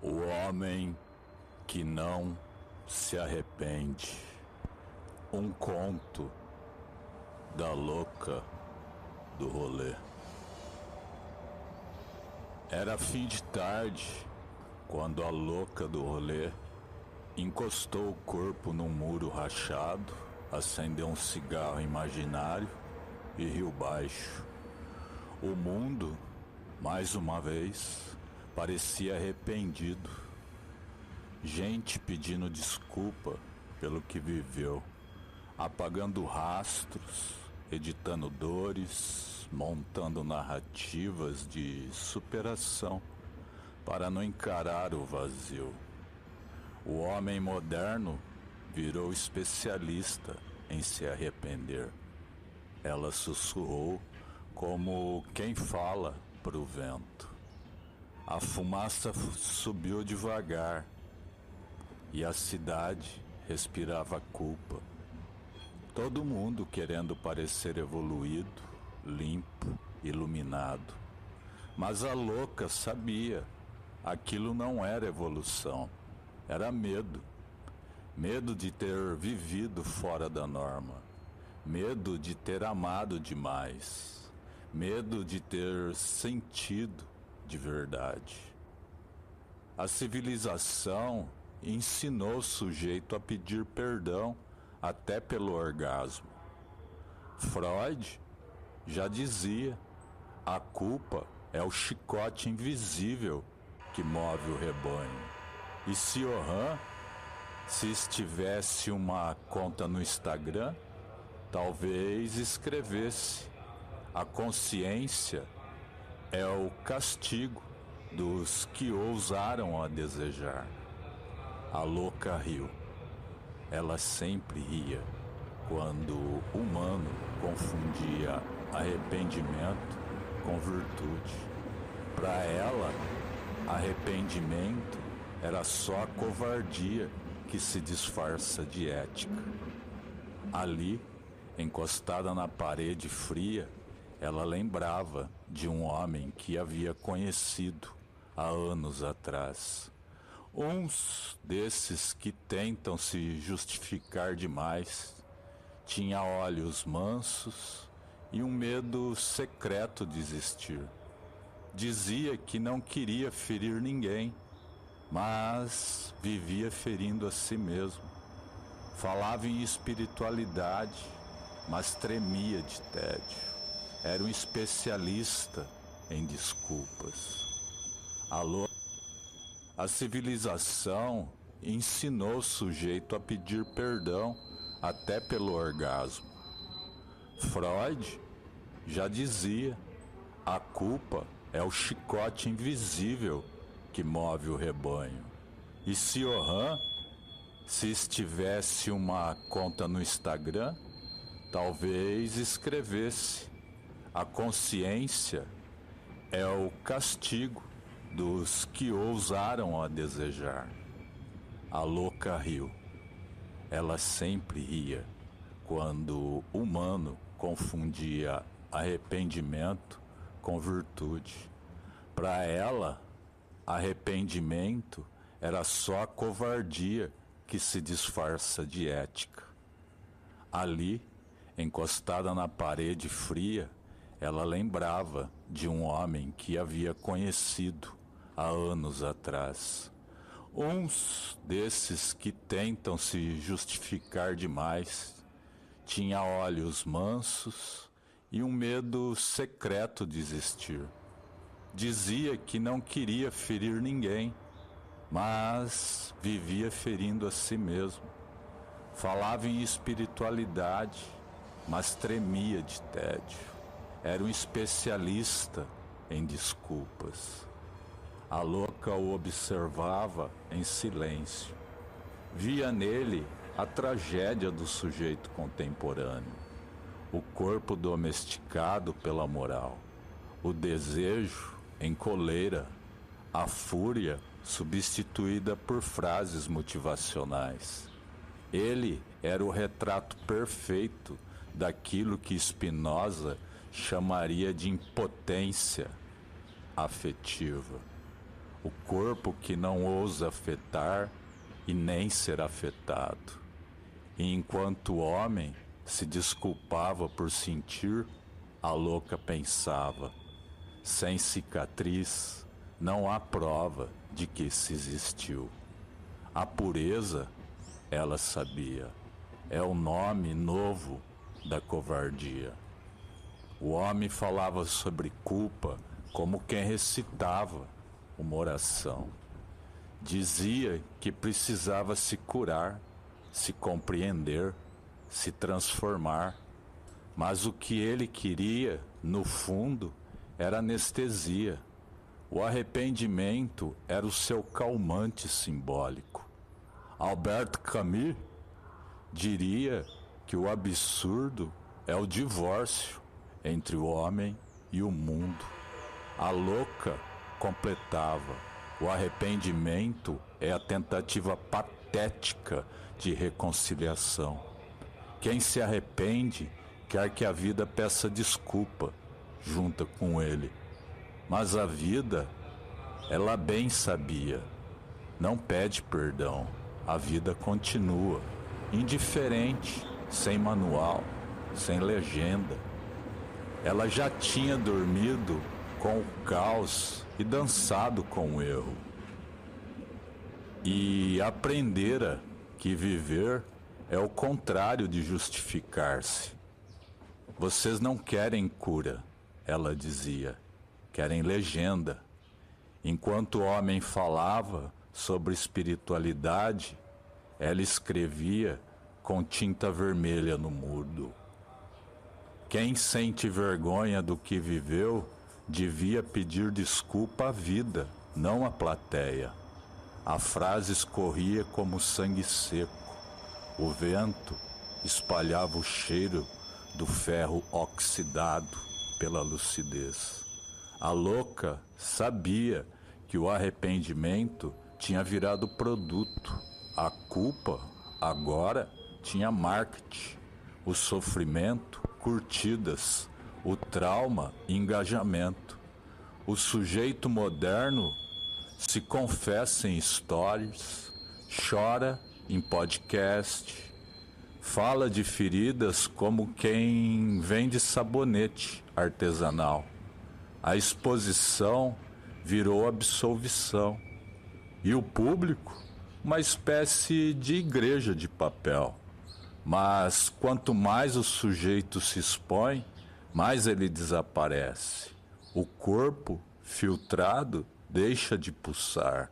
O homem que não se arrepende. Um conto da louca do rolê. Era fim de tarde quando a louca do rolê encostou o corpo num muro rachado, acendeu um cigarro imaginário e riu baixo. O mundo, mais uma vez, parecia arrependido. Gente pedindo desculpa pelo que viveu, apagando rastros, editando dores, montando narrativas de superação para não encarar o vazio. O homem moderno virou especialista em se arrepender. Ela sussurrou como quem fala pro vento. A fumaça subiu devagar e a cidade respirava culpa. Todo mundo querendo parecer evoluído, limpo, iluminado. Mas a louca sabia, aquilo não era evolução, era medo. Medo de ter vivido fora da norma, medo de ter amado demais, medo de ter sentido de verdade. A civilização ensinou o sujeito a pedir perdão até pelo orgasmo. Freud já dizia: a culpa é o chicote invisível que move o rebanho. E Cioran, se estivesse uma conta no Instagram, talvez escrevesse: a consciência é o castigo dos que ousaram a desejar. A louca riu. Ela sempre ria quando o humano confundia arrependimento com virtude. Para ela, arrependimento era só a covardia que se disfarça de ética. Ali, encostada na parede fria, ela lembrava de um homem que havia conhecido há anos atrás. Uns desses que tentam se justificar demais. Tinha olhos mansos e um medo secreto de existir. Dizia que não queria ferir ninguém, mas vivia ferindo a si mesmo. Falava em espiritualidade, mas tremia de tédio. Era um especialista em desculpas. A civilização ensinou o sujeito a pedir perdão até pelo orgasmo. Freud já dizia: a culpa é o chicote invisível que move o rebanho. E Cioran, se estivesse uma conta no Instagram, talvez escrevesse: a consciência é o castigo dos que ousaram a desejar. A louca riu. Ela sempre ria quando o humano confundia arrependimento com virtude. Para ela, arrependimento era só a covardia que se disfarça de ética. Ali, encostada na parede fria, ela lembrava de um homem que havia conhecido há anos atrás. Uns desses que tentam se justificar demais. Tinha olhos mansos e um medo secreto de existir. Dizia que não queria ferir ninguém, mas vivia ferindo a si mesmo. Falava em espiritualidade, mas tremia de tédio. Era um especialista em desculpas. A louca o observava em silêncio. Via nele a tragédia do sujeito contemporâneo. O corpo domesticado pela moral. O desejo em coleira. A fúria substituída por frases motivacionais. Ele era o retrato perfeito daquilo que Spinoza chamaria de impotência afetiva. o corpo que não ousa afetar e nem ser afetado. E enquanto o homem se desculpava por sentir, a louca pensava: sem cicatriz não há prova de que se existiu. A pureza, ela sabia, é o nome novo da covardia. O homem falava sobre culpa como quem recitava uma oração. Dizia que precisava se curar, se compreender, se transformar. Mas o que ele queria, no fundo, era anestesia. O arrependimento era o seu calmante simbólico. Albert Camus diria que o absurdo é o divórcio entre o homem e o mundo. A louca completava: o arrependimento é a tentativa patética de reconciliação. Quem se arrepende quer que a vida peça desculpa junto com ele. Mas a vida, ela bem sabia, não pede perdão. A vida continua, indiferente, sem manual, sem legenda. Ela já tinha dormido com o caos e dançado com o erro. E aprendera que viver é o contrário de justificar-se. Vocês não querem cura, ela dizia, querem legenda. Enquanto o homem falava sobre espiritualidade, ela escrevia com tinta vermelha no muro. Quem sente vergonha do que viveu devia pedir desculpa à vida, não à plateia. A frase escorria como sangue seco. O vento espalhava o cheiro do ferro oxidado pela lucidez. A louca sabia que o arrependimento tinha virado produto. A culpa, agora, tinha marketing. O sofrimento, curtidas. O trauma, engajamento. O sujeito moderno se confessa em stories, chora em podcast, fala de feridas como quem vende sabonete artesanal. A exposição virou absolvição. E o público, uma espécie de igreja de papel. Mas quanto mais o sujeito se expõe, mais ele desaparece. O corpo, filtrado, deixa de pulsar.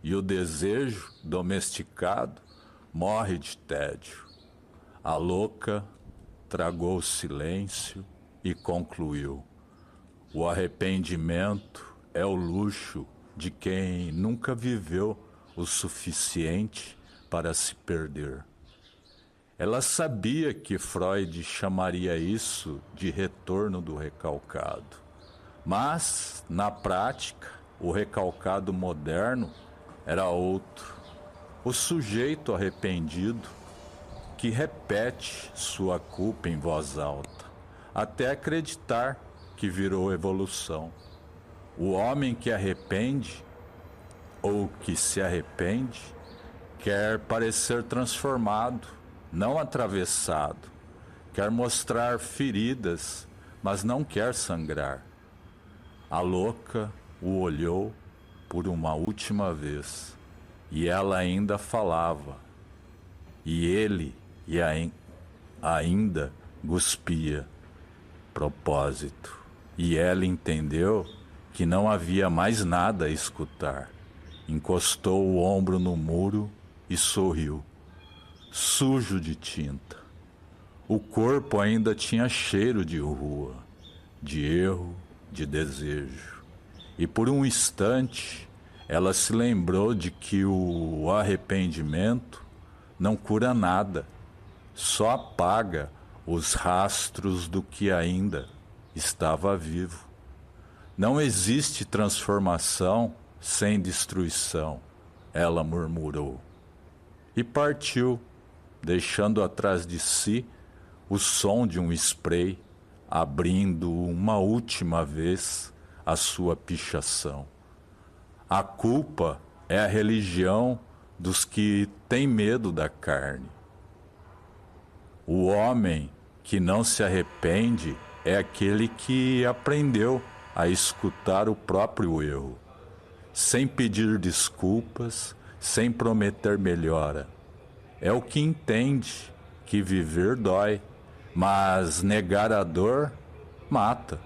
E o desejo, domesticado, morre de tédio. A louca tragou o silêncio e concluiu: o arrependimento é o luxo de quem nunca viveu o suficiente para se perder. Ela sabia que Freud chamaria isso de retorno do recalcado. Mas, na prática, o recalcado moderno era outro. O sujeito arrependido que repete sua culpa em voz alta, até acreditar que virou evolução. O homem que arrepende, ou que se arrepende, quer parecer transformado, não atravessado. Quer mostrar feridas, mas não quer sangrar. A louca o olhou por uma última vez, e ela ainda falava, e ele ainda cuspia. Propósito. E ela entendeu que não havia mais nada a escutar. Encostou o ombro no muro e sorriu, sujo de tinta. O corpo ainda tinha cheiro de rua, de erro, de desejo. E por um instante, ela se lembrou de que o arrependimento não cura nada, só apaga os rastros do que ainda estava vivo. Não existe transformação sem destruição, ela murmurou. E partiu, deixando atrás de si o som de um spray, abrindo uma última vez a sua pichação. A culpa é a religião dos que têm medo da carne. O homem que não se arrepende é aquele que aprendeu a escutar o próprio erro, sem pedir desculpas, sem prometer melhora. É o que entende que viver dói, mas negar a dor mata.